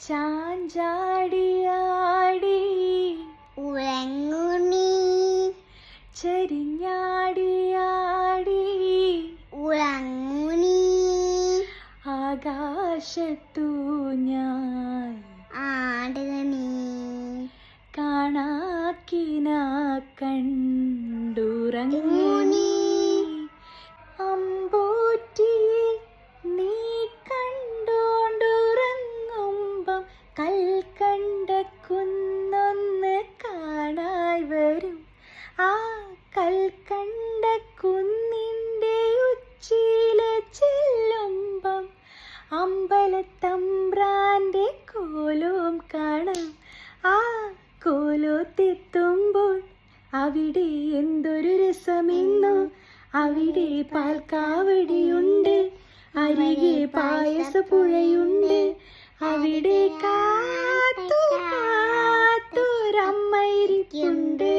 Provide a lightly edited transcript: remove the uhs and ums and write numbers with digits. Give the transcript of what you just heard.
ചാഞ്ചാടിയാടി ഉറങ്ങുണി ചരിഞ്ഞാടിയാടി ഉറങ്ങുണി ആകാശത്തു ഞാൻ ആടുകണി കാണാക്കിന കണ്ടുറങ്ങുണി അമ്പൂറ്റി നീ കണ്ടോണ്ടുറങ്ങുമ്പം കൽക്കണ്ട കുന്നൊന്ന് കാണായി വരും. ആ കൽക്കണ്ട കുന്നിൻ്റെ ഉച്ചിയിലെ ചെല്ലുമ്പം അമ്പലത്തമ്പ്രാൻ്റെ കോലവും കാണാം. ആ കോലോത്തെത്തുമ്പോൾ അവിടെ എന്തൊരു രസമെന്നോ. അവിടെ പാൽക്കാവടിയുണ്ട്, അരികെ പായസപ്പുഴയുണ്ട്. അവിടെ കാത്തു കാത്തൊരമ്മയിരിക്കുണ്ട്.